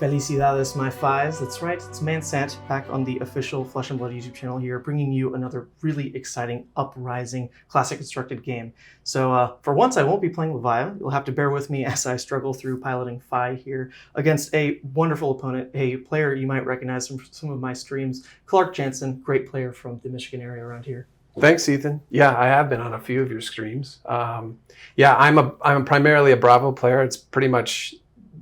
Felicidades, my fives. That's right, it's Mansant back on the official Flesh and Blood YouTube channel here, bringing you another really exciting, uprising, classic constructed game. So for once, I won't be playing Leviah. You'll have to bear with me as I struggle through piloting Phi here against a wonderful opponent, a player you might recognize from some of my streams, Clark Jansen, great player from the Michigan area around here. Thanks, Ethan. Yeah, I have been on a few of your streams. Yeah, I'm primarily a Bravo player. It's pretty much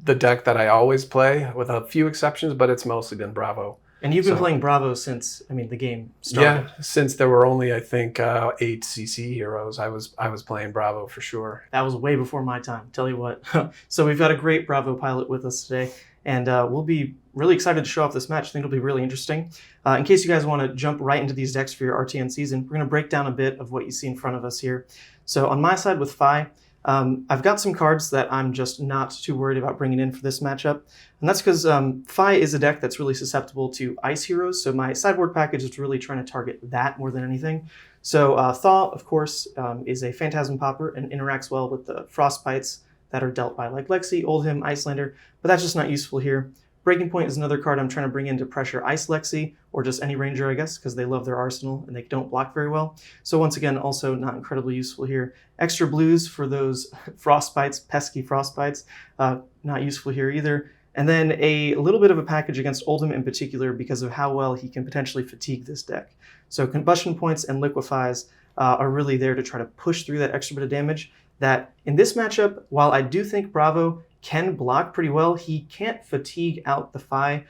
the deck that I always play, with a few exceptions, but it's mostly been Bravo. And you've been playing Bravo since, the game started. Yeah, since there were only, I think, 8 CC heroes, I was playing Bravo for sure. That was way before my time, tell you what. So we've got a great Bravo pilot with us today, and we'll be really excited to show off this match. I think it'll be really interesting. In case you guys want to jump right into these decks for your RTN season, we're going to break down a bit of what you see in front of us here. So on my side with Phi, I've got some cards that I'm just not too worried about bringing in for this matchup. And that's because Phi is a deck that's really susceptible to ice heroes. So my sideboard package is really trying to target that more than anything. So Thaw, of course, is a Phantasm Popper and interacts well with the Frostbites that are dealt by like Lexi, Oldhim, Icelander, but that's just not useful here. Breaking Point is another card I'm trying to bring in to pressure Ice Lexi, or just any Ranger, I guess, because they love their arsenal and they don't block very well. So once again, also not incredibly useful here. Extra blues for those Frostbites, pesky Frostbites, not useful here either. And then a little bit of a package against Oldhim in particular because of how well he can potentially fatigue this deck. So Combustion Points and Liquefies are really there to try to push through that extra bit of damage that in this matchup, while I do think Bravo can block pretty well, he can't fatigue out the Phi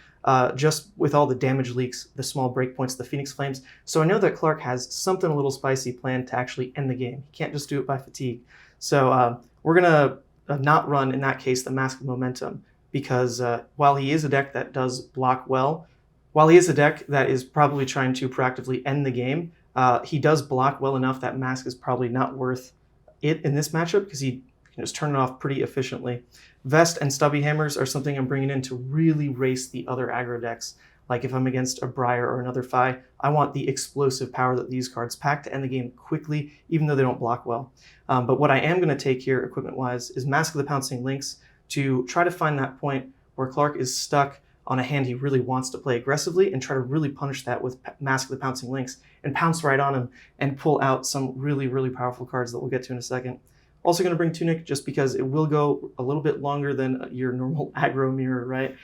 just with all the damage leaks, the small breakpoints, the Phoenix Flames. So I know that Clark has something a little spicy planned to actually end the game. He can't just do it by fatigue. So we're going to not run, in that case, the Mask of Momentum, because while he is a deck that does block well, while he is a deck that is probably trying to proactively end the game, he does block well enough that Mask is probably not worth it in this matchup because he can just turn it off pretty efficiently. Vest and Stubby Hammers are something I'm bringing in to really race the other aggro decks. Like if I'm against a Briar or another Phi, I want the explosive power that these cards pack to end the game quickly, even though they don't block well. But what I am going to take here, equipment-wise, is Mask of the Pouncing Lynx to try to find that point where Clark is stuck on a hand he really wants to play aggressively and try to really punish that with Mask of the Pouncing Lynx and pounce right on him and pull out some really, really powerful cards that we'll get to in a second. Also going to bring Tunic just because it will go a little bit longer than your normal aggro mirror, right?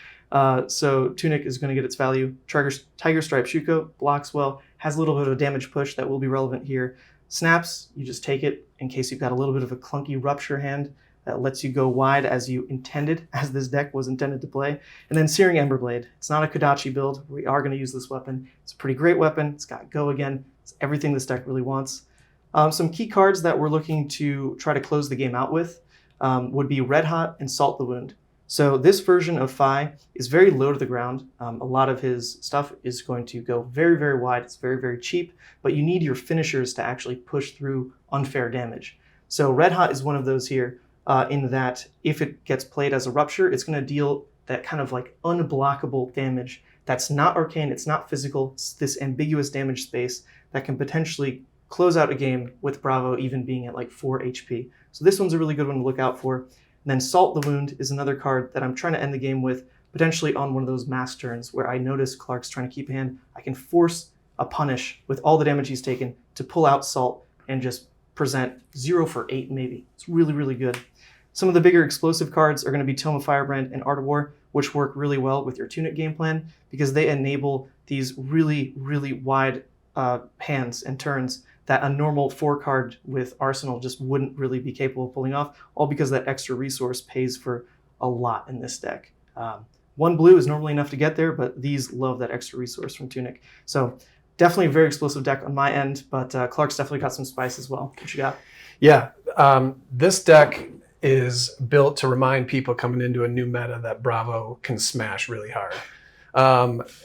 So Tunic is going to get its value. Tiger Stripe Shuko blocks well, has a little bit of a damage push that will be relevant here. Snaps, you just take it in case you've got a little bit of a clunky Rupture hand that lets you go wide as you intended, as this deck was intended to play. And then Searing Emberblade. It's not a Kodachi build. We are going to use this weapon. It's a pretty great weapon. It's got Go Again. It's everything this deck really wants. Some key cards that we're looking to try to close the game out with would be Red Hot and Salt the Wound. So this version of Phi is very low to the ground. A lot of his stuff is going to go very, very wide. It's very, very cheap, but you need your finishers to actually push through unfair damage. So Red Hot is one of those here in that if it gets played as a Rupture, it's going to deal that kind of like unblockable damage that's not arcane, it's not physical, it's this ambiguous damage space that can potentially close out a game with Bravo even being at like 4 HP. So this one's a really good one to look out for. And then Salt the Wound is another card that I'm trying to end the game with, potentially on one of those mass turns where I notice Clark's trying to keep a hand. I can force a punish with all the damage he's taken to pull out Salt and just present 0 for 8 maybe. It's really, really good. Some of the bigger explosive cards are going to be Tome of Firebrand and Art of War, which work really well with your Tunic game plan because they enable these really, really wide hands and turns that a normal 4-card with Arsenal just wouldn't really be capable of pulling off, all because that extra resource pays for a lot in this deck. 1 blue is normally enough to get there, but these love that extra resource from Tunic. So definitely a very explosive deck on my end, but Clark's definitely got some spice as well. What you got? Yeah, this deck is built to remind people coming into a new meta that Bravo can smash really hard.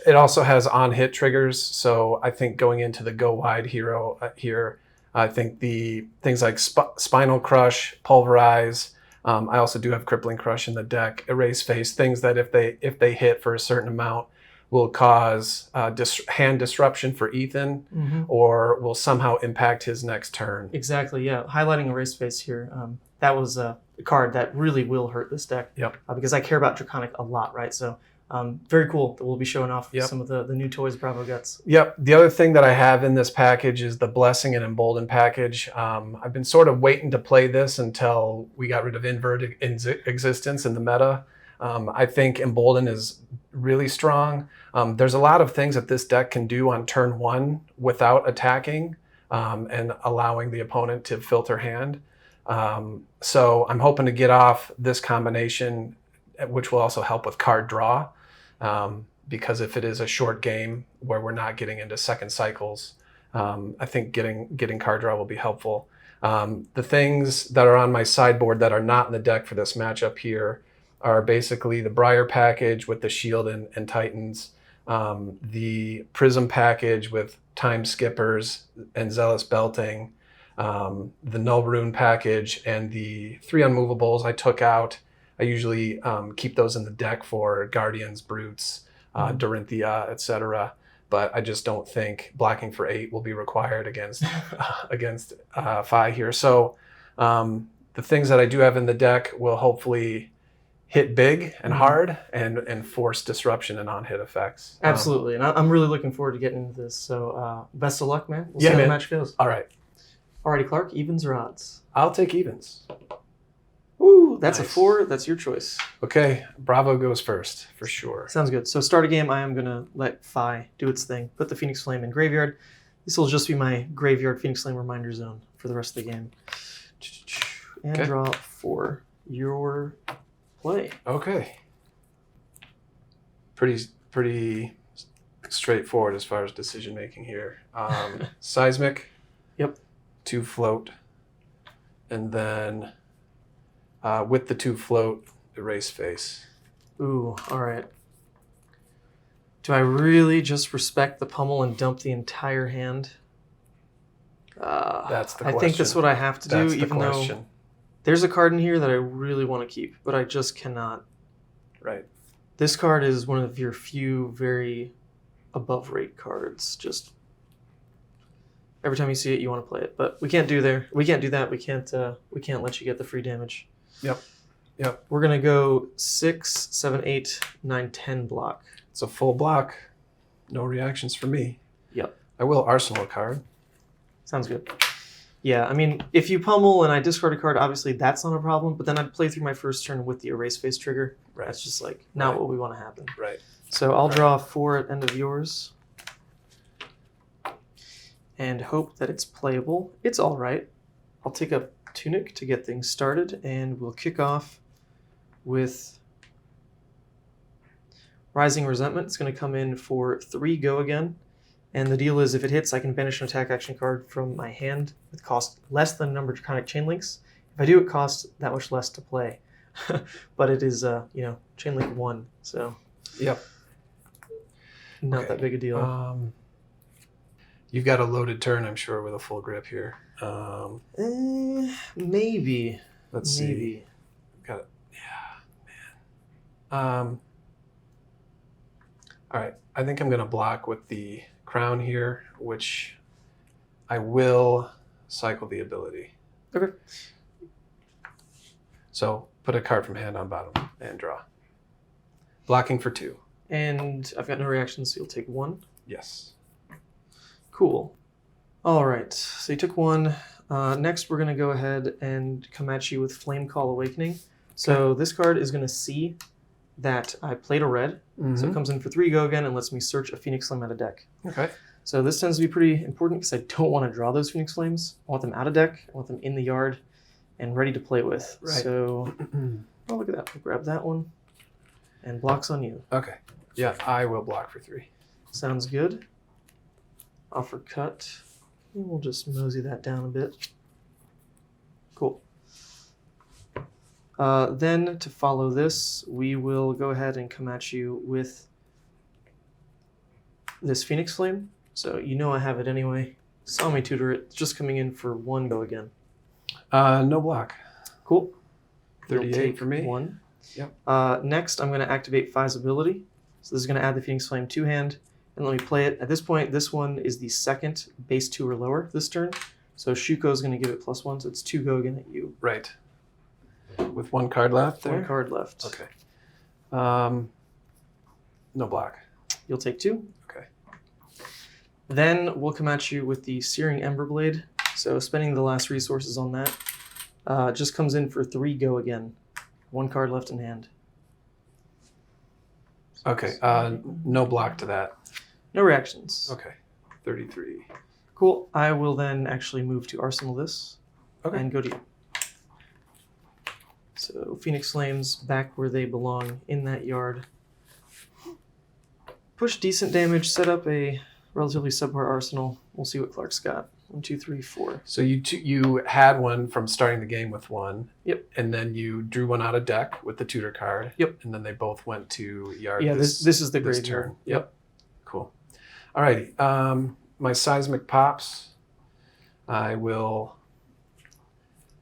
It also has on-hit triggers, so I think going into the go-wide hero here, I think the things like Spinal Crush, Pulverize, I also do have Crippling Crush in the deck, Erase Face, things that if they hit for a certain amount will cause hand disruption for Ethan, or will somehow impact his next turn. Exactly, yeah. Highlighting Erase Face here, that was card that really will hurt this deck. Yep. Because I care about Draconic a lot, right? So very cool that we'll be showing off Yep. some of the new toys Bravo gets. Yep. The other thing that I have in this package is the Blessing and Embolden package. I've been sort of waiting to play this until we got rid of Invert existence in the meta. I think Embolden is really strong. There's a lot of things that this deck can do on turn 1 without attacking and allowing the opponent to filter hand. So I'm hoping to get off this combination, which will also help with card draw. Because if it is a short game where we're not getting into second cycles, I think getting card draw will be helpful. The things that are on my sideboard that are not in the deck for this matchup here are basically the Briar package with the Shield and Titans, the Prism package with Time Skippers and Zealous Belting, the Null Rune package, and the 3 unmovables I took out. I usually keep those in the deck for Guardians, Brutes, Dorinthia, etc. But I just don't think blocking for 8 will be required against Fi here. So the things that I do have in the deck will hopefully hit big and hard and force disruption and on-hit effects. Absolutely. And I'm really looking forward to getting into this. So best of luck, man. We'll Yeah, see how the man. match goes. All right. Alrighty, Clark, evens or odds? I'll take evens. Ooh, that's Nice. a 4. That's your choice. Okay, Bravo goes first, for sure. Sounds good. So start a game, I am going to let Fi do its thing. Put the Phoenix Flame in graveyard. This will just be my graveyard Phoenix Flame reminder zone for the rest of the game. And Okay. draw for your play. Okay. Pretty straightforward as far as decision making here. Seismic. Yep. 2 float. And then with the 2 float, erase face. Ooh, all right. Do I really just respect the pummel and dump the entire hand? That's the I question. think that's what I have to do, That's the even though question. there's a card in here that I really want to keep, but I just cannot. Right. This card is one of your few very above rate cards. Just every time you see it, you want to play it, but we can't do that. We can't let you get the free damage. Yep. We're gonna go 6, 7, 8, 9, 10 block. It's a full block. No reactions for me. Yep. I will arsenal a card. Sounds good. Yeah, I mean, if you pummel and I discard a card, obviously that's not a problem, but then I'd play through my first turn with the erase face trigger. Right. That's just like not Right. what we want to happen. Right. So I'll draw 4 at end of yours and hope that it's playable. It's all right. I'll take up Tunic to get things started, and we'll kick off with Rising Resentment. It's going to come in for 3 go again. And the deal is if it hits, I can banish an attack action card from my hand with cost less than number of Draconic Chain Links. If I do, it costs that much less to play. But it is, Chain Link 1, so Yep. not Okay. that big a deal. You've got a loaded turn, I'm sure, with a full grip here. Maybe. Let's see. Maybe. Got it. Yeah, man. All right. I think I'm going to block with the crown here, which I will cycle the ability. Okay. So put a card from hand on bottom and draw. Blocking for 2. And I've got no reactions, so you'll take 1. Yes. Cool. All right. So you took 1. Next, we're going to go ahead and come at you with Flame Call Awakening. So this card is going to see that I played a red. So it comes in for 3 go again and lets me search a Phoenix Flame out of deck. Okay. So this tends to be pretty important because I don't want to draw those Phoenix Flames. I want them out of deck. I want them in the yard and ready to play with. Right. So, oh, look at that. I'll grab that one. And blocks on you. Okay. Yeah, I will block for 3. Sounds good. Offer cut. And we'll just mosey that down a bit. Cool. Then to follow this, we will go ahead and come at you with this Phoenix Flame. So you know I have it anyway. Saw me tutor it. It's just coming in for 1 go again. No block. Cool. You'll 38 take for me. 1. Yep. Next, I'm going to activate Fi's ability. So this is going to add the Phoenix Flame to hand. And let me play it. At this point, this one is the second base 2 or lower this turn. So Shuko is going to give it +1, so it's 2 go again at you. Right. With one card left there? One card left. Okay. No black. You'll take 2. Okay. Then we'll come at you with the Searing Ember Blade. So spending the last resources on that just comes in for 3 go again. 1 card left in hand. Okay. No block to that. No reactions. Okay. 33. Cool. I will then actually move to Arsenal this and go to you. So Phoenix Flames back where they belong in that yard. Push decent damage, set up a relatively subpar arsenal. We'll see what Clark's got. 1, 2, 3, 4. So you had one from starting the game with 1. Yep. And then you drew one out of deck with the tutor card. Yep. And then they both went to yard. Yeah, this is the this graveyard. turn. Yep. Cool. Alrighty. My seismic pops. I will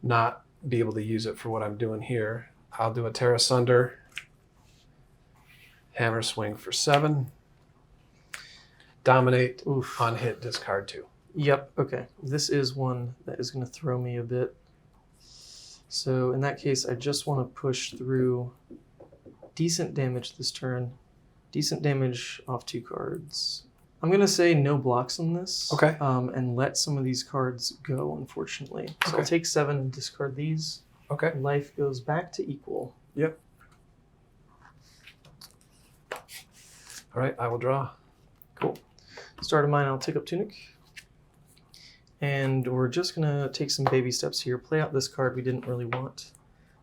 not be able to use it for what I'm doing here. I'll do a Terra Sunder. Hammer swing for 7. Dominate. Oof. On hit, discard 2. Yep, okay. This is one that is going to throw me a bit. So in that case, I just want to push through decent damage this turn. Decent damage off 2 cards. I'm going to say no blocks on this. Okay. And let some of these cards go, unfortunately. So Okay. I'll take 7 and discard these. Okay. Life goes back to equal. Yep. All right, I will draw. Cool. Start of mine, I'll take up Tunic. And we're just going to take some baby steps here. Play out this card we didn't really want.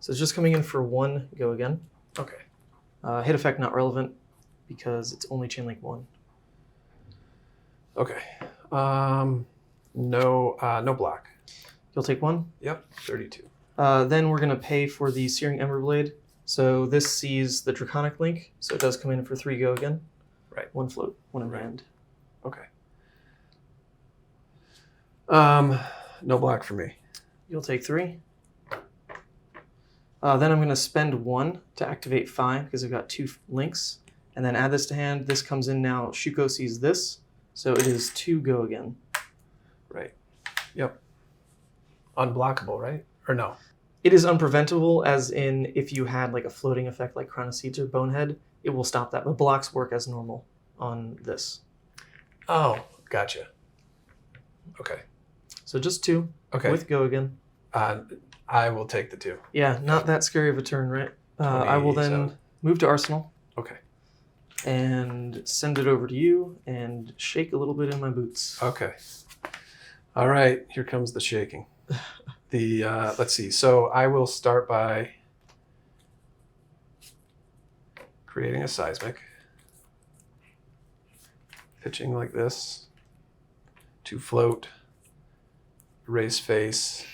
So it's just coming in for 1, go again. Okay. Hit effect not relevant because it's only chain link 1. Okay. No block. You'll take 1. Yep. 32. Then we're going to pay for the Searing Ember Blade. So this sees the Draconic Link, so it does come in for 3 go again. Right. 1 float, 1 in Right. hand. Okay. No black for me. You'll take 3. Then I'm going to spend 1 to activate 5 because I've got 2 links. And then add this to hand. This comes in now. Shuko sees this, so it is 2 go again. Right. Yep. Unblockable, right? Or no? It is unpreventable, as in if you had like a floating effect like Crown of Seeds or Bonehead, it will stop that. But blocks work as normal on this. Oh, gotcha. Okay. So just 2 Okay. with go again. I will take the 2. Yeah, not that scary of a turn, right? I will then 27. move to Arsenal Okay. and send it over to you and shake a little bit in my boots. Okay. All right. Here comes the shaking. Let's see. So I will start by creating a seismic, pitching like this, to float, raise face,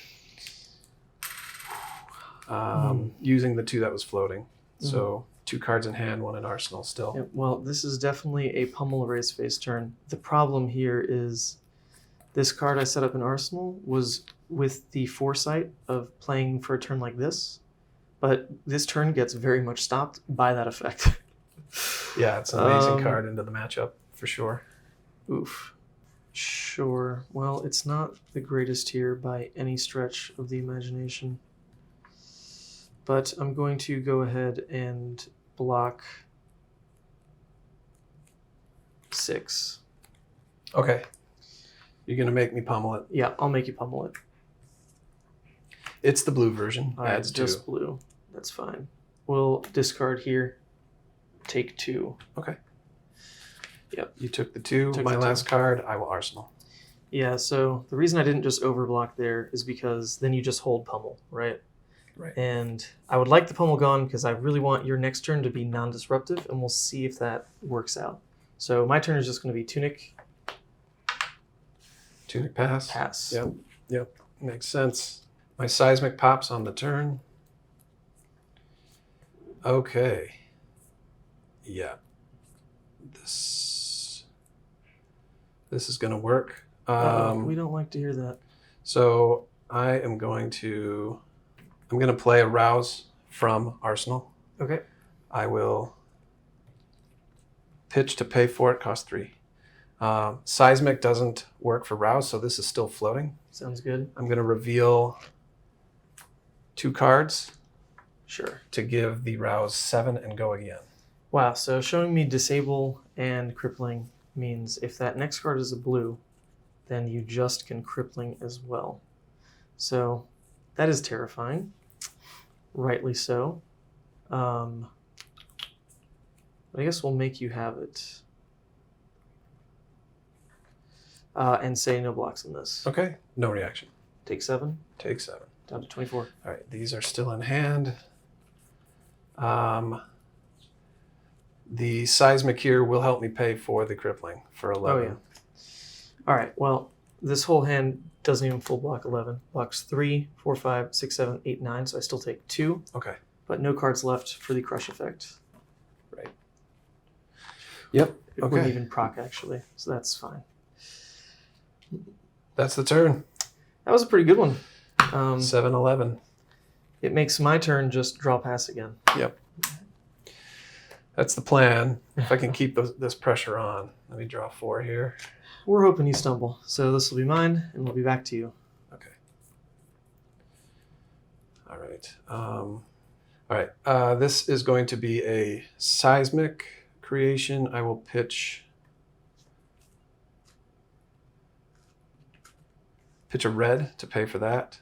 using the 2 that was floating. So 2 cards in hand, 1 in arsenal still. Yeah, well, this is definitely a pummel raise face turn. The problem here is this card I set up in Arsenal was with the foresight of playing for a turn like this, but this turn gets very much stopped by that effect. Yeah, it's an amazing card into the matchup for sure. Oof. Sure. Well, it's not the greatest here by any stretch of the imagination. But I'm going to go ahead and block 6. Okay. You're going to make me pummel it. Yeah, I'll make you pummel it. It's the blue version. All right, Adds 2. just blue. That's fine. We'll discard here. Take 2. Okay. Yep. You took the 2. Took My the 2. last card, I will arsenal. Yeah, so the reason I didn't just overblock there is because then you just hold pummel, right? Right. And I would like the pummel gone because I really want your next turn to be non-disruptive, and we'll see if that works out. So my turn is just going to be Tunic, Tunic pass. pass. Yep. Makes sense. My seismic pops on the turn. Okay. Yeah. This is going to work. We don't like to hear that. So I'm going to play a Rouse from Arsenal. Okay. I will pitch to pay for it, cost 3. Seismic doesn't work for Rouse, so this is still floating. Sounds good. I'm going to reveal 2 cards. Sure. to give the rouse 7 and go again. Wow, so showing me disable and crippling means if that next card is a blue, then you just can crippling as well. So that is terrifying. Rightly so. But I guess we'll make you have it. And say no blocks in this. Okay, no reaction. Take 7. Take 7. Down to 24. All right, these are still in hand. The seismic here will help me pay for the crippling for 11. Oh, yeah. All right, well, this whole hand doesn't even full block 11. Blocks 3, 4, 5, 6, 7, 8, 9, so I still take 2. Okay. But no cards left for the crush effect. Right. Yep. It wouldn't even proc, actually, so that's fine. That's the turn. That was a pretty good one. 7-11. It makes my turn just draw pass again. Yep. That's the plan. If I can keep this pressure on. Let me draw 4 here. We're hoping you stumble. So this will be mine, and we'll be back to you. Okay. All right. All right. This is going to be a seismic creation. I will pitch a red to pay for that.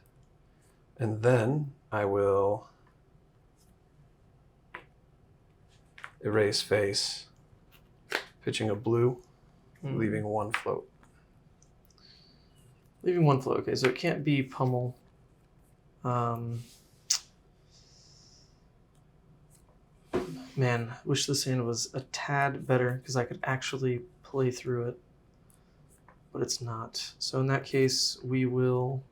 And then I will erase face, pitching a blue, leaving 1 float. Leaving 1 float. Okay, so it can't be pummel. Man, wish this hand was a tad better because I could actually play through it. But it's not. So in that case, we will...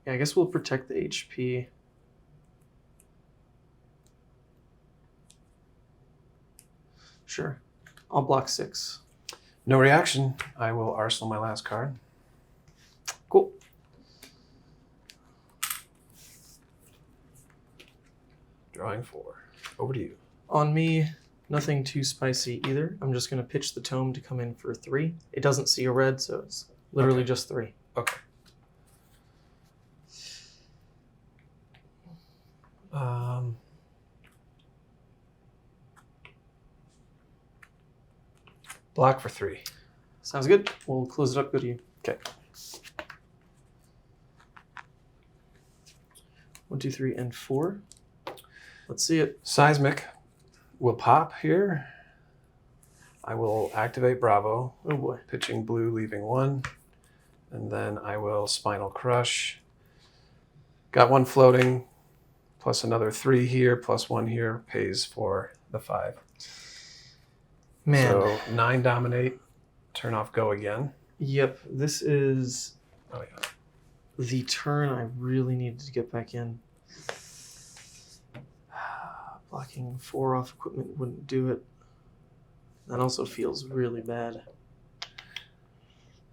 Yeah, I guess we'll protect the HP. Sure. I'll block 6. No reaction. I will arsenal my last card. Cool. Drawing 4. Over to you. On me, nothing too spicy either. I'm just going to pitch the tome to come in for 3. It doesn't see a red, so it's literally just 3. Okay. Block for 3. Sounds good. We'll close it up. Go to you. Okay. 1, 2, 3, and 4. Let's see it. Seismic will pop here. I will activate Bravo. Oh boy. Pitching blue, leaving 1. And then I will Spinal Crush. Got 1 floating, plus another 3 here, plus 1 here, pays for the 5. Man. So 9 dominate, turn off go again. Yep. This is Oh yeah. the turn I really needed to get back in. Blocking 4 off equipment wouldn't do it. That also feels really bad.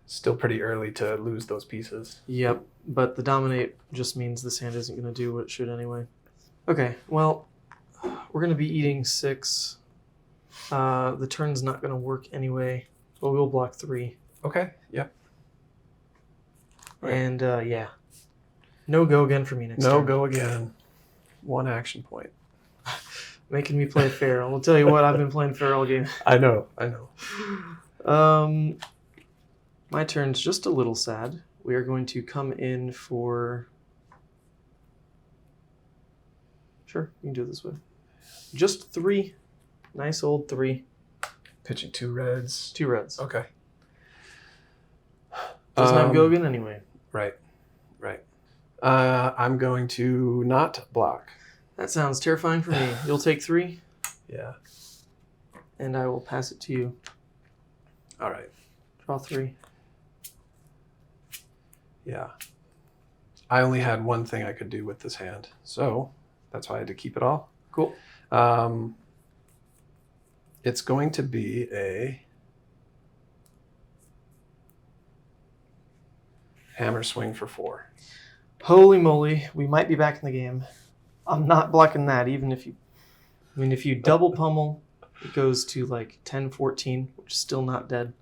Still pretty early to lose those pieces. Yep, but the dominate just means this hand isn't going to do what it should anyway. Okay, well, we're going to be eating 6. The turn's not going to work anyway, but we'll block 3. Okay, yep. Right. And yeah, no go again for me next No turn. go again. 1 action point. Making me play fair. I'll tell you what, I've been playing fair all game. I know. My turn's just a little sad. We are going to come in for... Sure, you can do it this way. Just 3. Nice old 3. Pitching 2 reds. 2 reds. Okay. Doesn't have go again anyway. Right. I'm going to not block. That sounds terrifying for me. You'll take 3, Yeah. and I will pass it to you. All right. Draw 3. Yeah. I only had 1 thing I could do with this hand, so that's why I had to keep it all. Cool. It's going to be a hammer swing for 4. Holy moly, we might be back in the game. I'm not blocking that, even if you... I mean, if you double pummel, it goes to like 10-14, which is still not dead.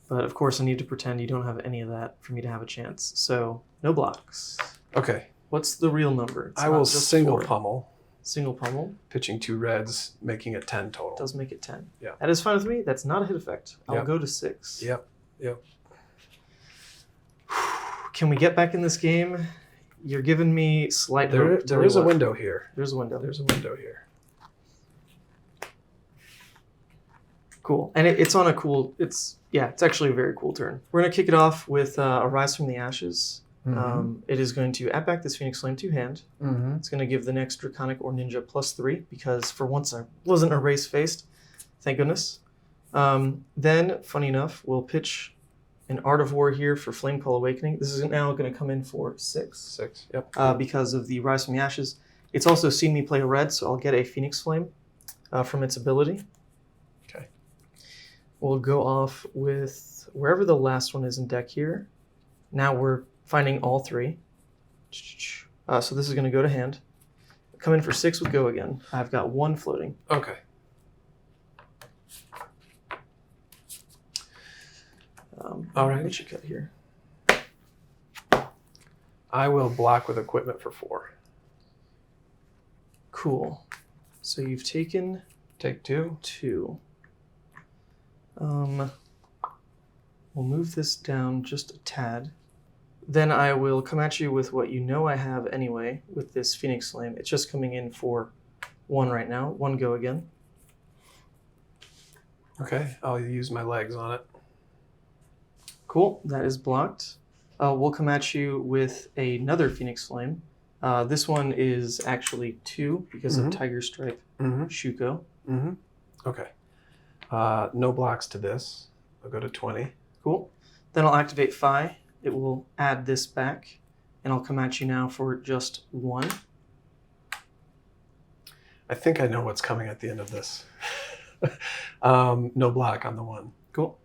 But of course, I need to pretend you don't have any of that for me to have a chance. So no blocks. Okay. What's the real number? It's I not will just single 4. pummel, Single pummel. pitching 2 reds, making it 10 total. Does make it 10. Yeah. That is fine with me. That's not a hit effect. I'll Yep. go to 6. Yep. Can we get back in this game? You're giving me slight hope. There is a window here. There's a window. There's a window here. Cool. And it's on a cool, it's actually a very cool turn. We're going to kick it off with a Rise from the Ashes. It is going to add back this Phoenix Flame to hand. It's going to give the next Draconic or Ninja +3 because for once I wasn't erase faced. Thank goodness. Then, funny enough, we'll pitch an Art of War here for Flame Call Awakening. This is now going to come in for 6. 6. Yep. Because of the Rise from the Ashes. It's also seen me play a red, so I'll get a Phoenix Flame from its ability. Okay. We'll go off with wherever the last one is in deck here. Now we're finding all 3. So this is going to go to hand. Come in for 6 with Go Again. I've got 1 floating. Okay. All right. What you cut here? I will block with equipment for 4. Cool. So you've taken Take 2. 2. We'll move this down just a tad. Then I will come at you with what you know I have anyway with this Phoenix Flame. It's just coming in for 1 right now. 1 Go Again. Okay. I'll use my legs on it. Cool. That is blocked. We'll come at you with another Phoenix Flame. This one is actually 2 because of Tiger Stripe Shuko. Okay. No blocks to this. I'll go to 20. Cool. Then I'll activate Phi. It will add this back, and I'll come at you now for just 1. I think I know what's coming at the end of this. No block on the 1. Cool.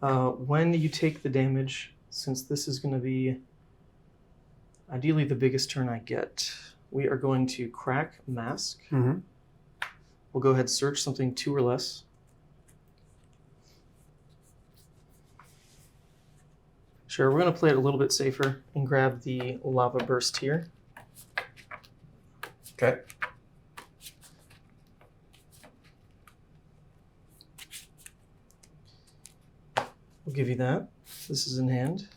When you take the damage, since this is going to be ideally the biggest turn I get, we are going to crack Mask. We'll go ahead and search something 2 or less. Sure, we're going to play it a little bit safer and grab the Lava Burst here. Okay. We'll give you that. This is in hand.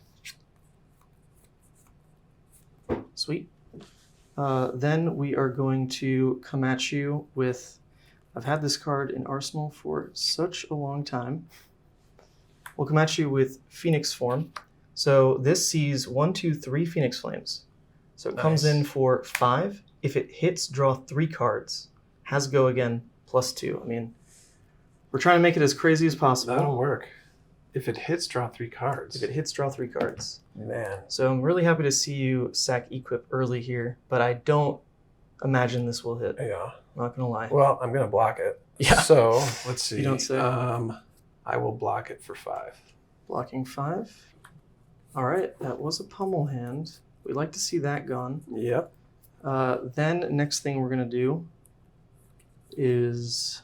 Sweet. Then we are going to come at you with, I've had this card in Arsenal for such a long time. We'll come at you with Phoenix Form. So this sees 1, 2, 3 Phoenix Flames. So it comes in for 5. If it hits, draw 3 cards. Has Go Again +2. I mean, we're trying to make it as crazy as possible. That'll work. If it hits, draw 3 cards. If it hits, draw 3 cards. Man. So I'm really happy to see you sack Equip early here, but I don't imagine this will hit. Yeah. Not gonna lie. Well, I'm going to block it. Yeah. So, let's see. You don't say. I will block it for 5. Blocking 5. All right, that was a pummel hand. We'd like to see that gone. Yep. Then next thing we're gonna do is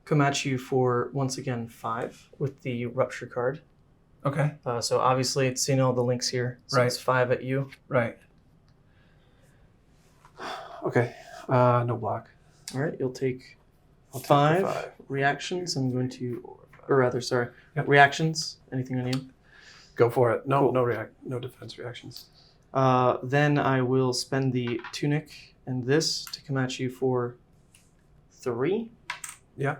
come at you for, once again, 5 with the Rupture card. Okay. So obviously it's seen all the links here. So Right. it's 5 at you. Right. Okay. No block. All right, you'll take I'll take 5 the 5. reactions. I'm going to, or rather, sorry, Yep. reactions. Anything on you? Go for it. No, Cool. no defense reactions. Then I will spend the Tunic and this to come at you for 3. Yeah.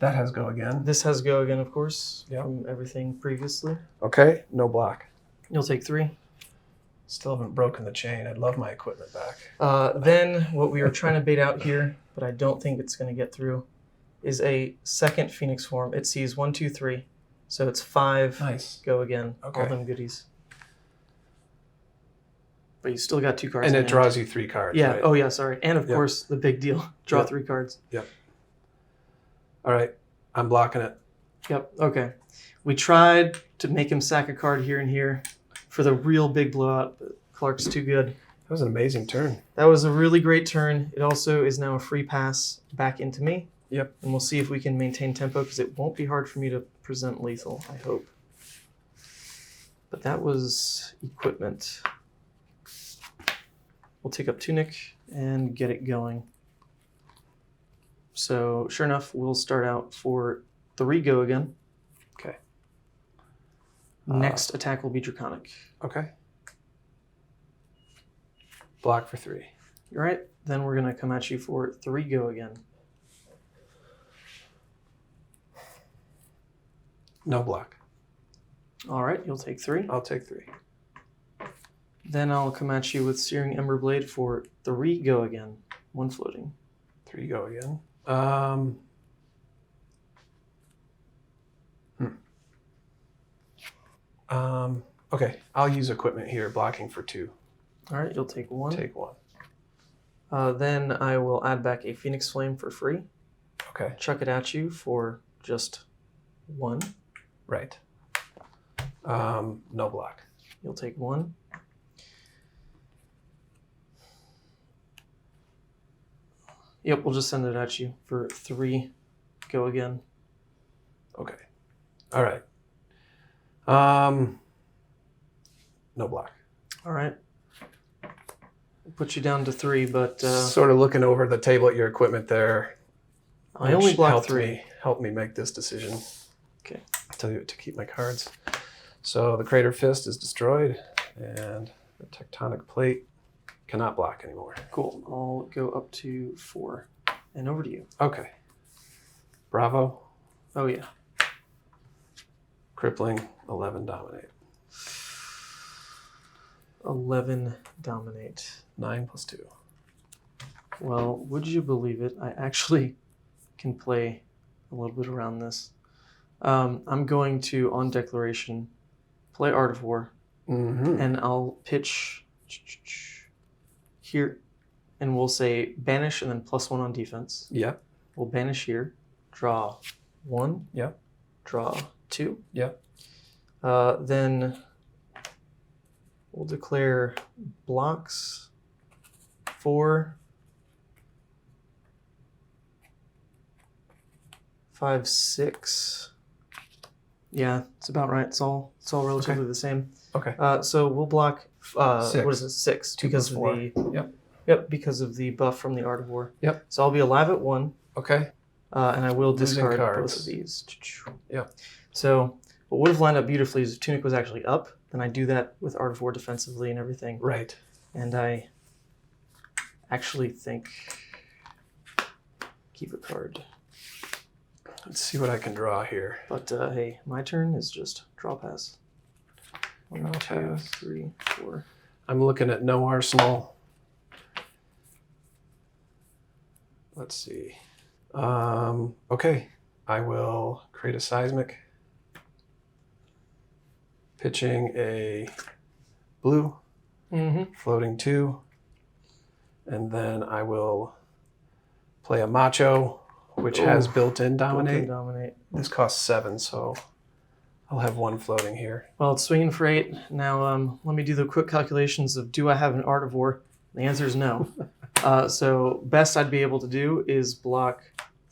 That has Go Again. This has Go Again, of course, Yep. from everything previously. Okay. No block. You'll take 3. Still haven't broken the chain. I'd love my equipment back. Then what we are trying to bait out here, but I don't think it's going to get through, is a second Phoenix Form. It sees 1, 2, 3. So it's 5. Nice. Go Again. Okay. All them goodies. But you still got 2 cards. And in it hand. draws you 3 cards. Yeah. Right? Oh, yeah. Sorry. And of Yep. course, the big deal. Draw Yep. 3 cards. All right. I'm blocking it. Yep. Okay. We tried to make him sack a card here and here for the real big blowout, but Clark's too good. That was an amazing turn. That was a really great turn. It also is now a free pass back into me. Yep. And we'll see if we can maintain tempo because it won't be hard for me to present lethal, I hope. But that was equipment. We'll take up Tunic and get it going. So sure enough, we'll start out for 3 go again. Okay. Next attack will be Draconic. Okay. Block for 3. All right. Then we're going to come at you for 3 go again. No block. All right. You'll take 3. I'll take 3. Then I'll come at you with Searing Ember Blade for 3 go again. 1 floating. 3 go again. Okay, I'll use equipment here, blocking for 2. All right, you'll take 1. Take 1. Then I will add back a Phoenix Flame for free. Okay. Chuck it at you for just 1. Right. No block. You'll take 1. Yep, we'll just send it at you for 3 go again. Okay. All right. No block. All right. We'll put you down to 3, but sort of looking over the table at your equipment there. I only blocked helped 3. Help me make this decision. Okay. Tell you to keep my cards. So the Crater Fist is destroyed, and the Tectonic Plate cannot block anymore. Cool. I'll go up to 4. And over to you. Okay. Bravo. Oh, yeah. Crippling. 11 dominate. 11 dominate. 9 plus 2. Well, would you believe it? I actually can play a little bit around this. I'm going to, on declaration, play Art of War, and I'll pitch here, and we'll say banish and then +1 on defense. Yep. We'll banish here, draw 1. Yep. Draw 2. Yep. Then we'll declare blocks 4, 5, 6. Yeah, it's about right. It's all relatively the same. Okay. So we'll block 6. what is it? 6 2 because plus of 4. the because of the buff from the Art of War. Yep. So I'll be alive at 1. Okay. And I will Losing discard cards. both of these. Yep. So what would have lined up beautifully is if Tunic was actually up, then I do that with Art of War defensively and everything. Right. And I actually think keep a card. Let's see what I can draw here. But hey, my turn is just draw pass. 1, Draw 2, pass. 3, 4. I'm looking at no arsenal. Let's see. Okay. I will create a seismic. Pitching a blue, floating 2. And then I will play a macho, which has built-in dominate. This costs 7, so I'll have 1 floating here. Well, it's swinging for 8. Now, let me do the quick calculations of do I have an Art of War? The answer is no. So best I'd be able to do is block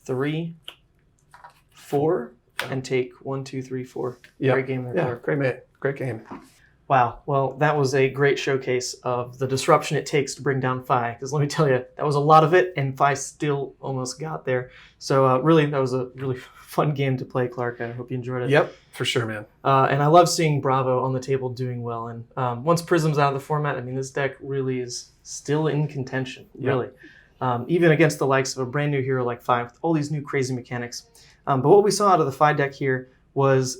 3, 4, and take 1, 2, 3, 4. Yep. Great game there, Yeah, Clark. great game. Wow. Well, that was a great showcase of the disruption it takes to bring down Phi. Because let me tell you, that was a lot of it, and Phi still almost got there. So really, that was a really fun game to play, Clark. I hope you enjoyed it. Yep, for sure, man. And I love seeing Bravo on the table doing well. And once Prism's out of the format, I mean, this deck really is still in contention, really. Even against the likes of a brand new hero like Phi with all these new crazy mechanics. But what we saw out of the Phi deck here was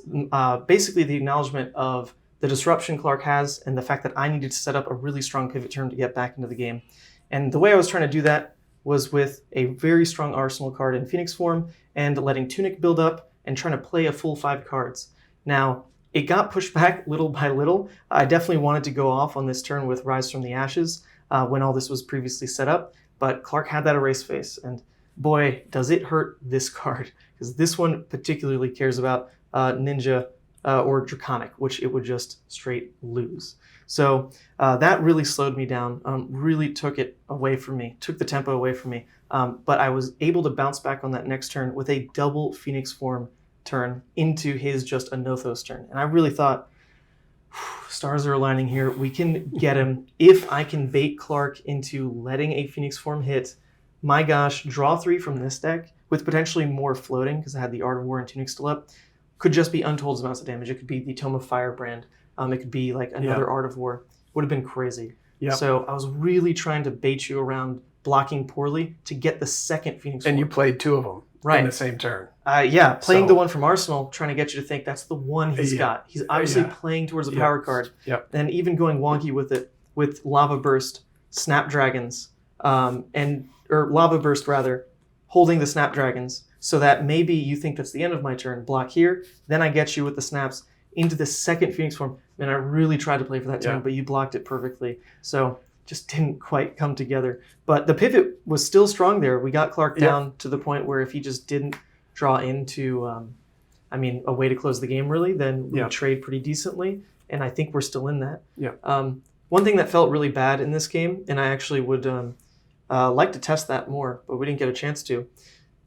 basically the acknowledgement of the disruption Clark has and the fact that I needed to set up a really strong pivot turn to get back into the game. And the way I was trying to do that was with a very strong arsenal card in Phoenix form and letting Tunic build up and trying to play a full 5 cards. Now, it got pushed back little by little. I definitely wanted to go off on this turn with Rise from the Ashes when all this was previously set up, but Clark had that erase face, and boy, does it hurt this card, because this one particularly cares about Ninja or Draconic, which it would just straight lose. So that really slowed me down, really took it away from me, took the tempo away from me. But I was able to bounce back on that next turn with a double Phoenix Form turn into his just a Nothos turn. And I really thought, stars are aligning here. We can get him. If I can bait Clark into letting a Phoenix Form hit, my gosh, draw 3 from this deck with potentially more floating, because I had the Art of War and Tunic still up, could just be untold amounts of damage. It could be the Tome of Firebrand. It could be like another Art of War. Would have been crazy. Yep. So I was really trying to bait you around blocking poorly to get the second Phoenix Form. And you played 2 of them in the same turn. Playing the one from Arsenal, trying to get you to think that's the one he's got. He's obviously playing towards a power card. Yep. Then even going wonky with it, with Lava Burst, Snapdragons, or Lava Burst rather, holding the Snapdragons, so that maybe you think that's the end of my turn, block here, then I get you with the snaps into the second Phoenix Form, and I really tried to play for that turn, but you blocked it perfectly. So just didn't quite come together. But the pivot was still strong there. We got Clark down to the point where if he just didn't draw into, a way to close the game really, then we trade pretty decently, and I think we're still in that. One thing that felt really bad in this game, and I actually would like to test that more, but we didn't get a chance to,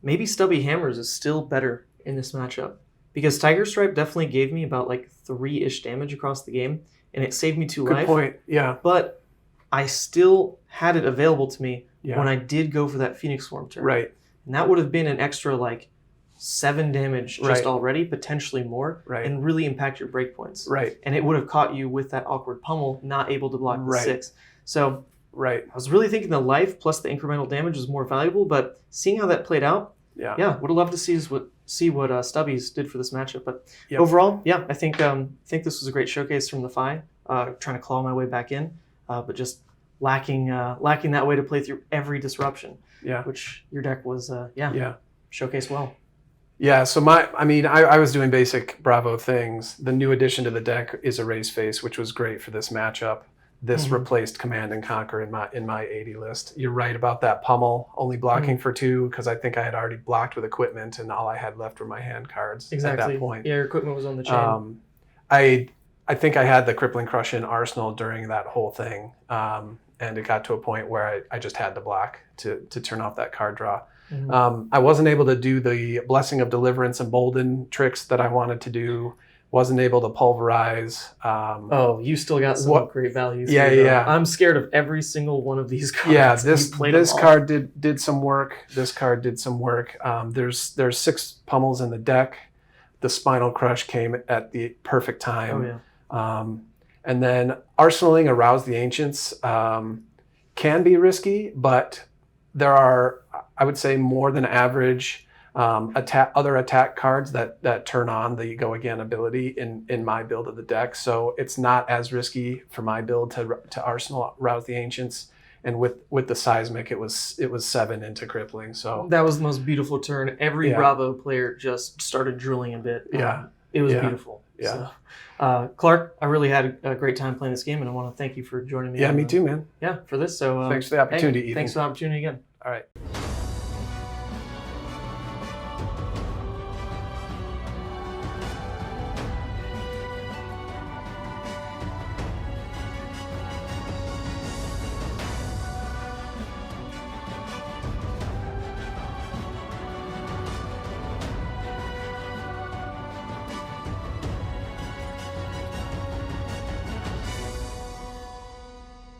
maybe Stubby Hammers is still better in this matchup. Because Tiger Stripe definitely gave me about like 3-ish damage across the game, and it saved me 2 life. Good point, yeah. But I still had it available to me when I did go for that Phoenix Form turn. Right. And that would have been an extra like 7 damage just already, potentially more, and really impact your breakpoints. Right. And it would have caught you with that awkward pummel, not able to block the 6. So I was really thinking the life plus the incremental damage was more valuable, but seeing how that played out, would have loved to see what Stubbies did for this matchup. But overall, I think this was a great showcase from the Fi, trying to claw my way back in, but just lacking that way to play through every disruption, which your deck was showcased well. Yeah, so I was doing basic Bravo things. The new addition to the deck is Erase Face, which was great for this matchup. This replaced Command and Conquer in my 80 list. You're right about that pummel, only blocking for 2, because I think I had already blocked with equipment, and all I had left were my hand cards at that point. Yeah, your equipment was on the chain. I think I had the Crippling Crush in Arsenal during that whole thing, and it got to a point where I just had to block to turn off that card draw. I wasn't able to do the Blessing of Deliverance and Bolden tricks that I wanted to do. Wasn't able to pulverize. You still got some great values. Yeah. I'm scared of every single one of these cards. Yeah, this card did some work. This card did some work. There's 6 pummels in the deck. The Spinal Crush came at the perfect time. And then arsenaling Arouse the Ancients can be risky, but there are, I would say, more than average other attack cards that turn on the Go Again ability in my build of the deck. So it's not as risky for my build to Arsenal Rouse the Ancients. And with the Seismic, it was 7 into Crippling. So that was the most beautiful turn. Every Bravo player just started drilling a bit. It was beautiful. So, Clark, I really had a great time playing this game, and I want to thank you for joining me. Yeah, me too, man. For this. So thanks for the opportunity, Ethan. Thanks for the opportunity again. All right.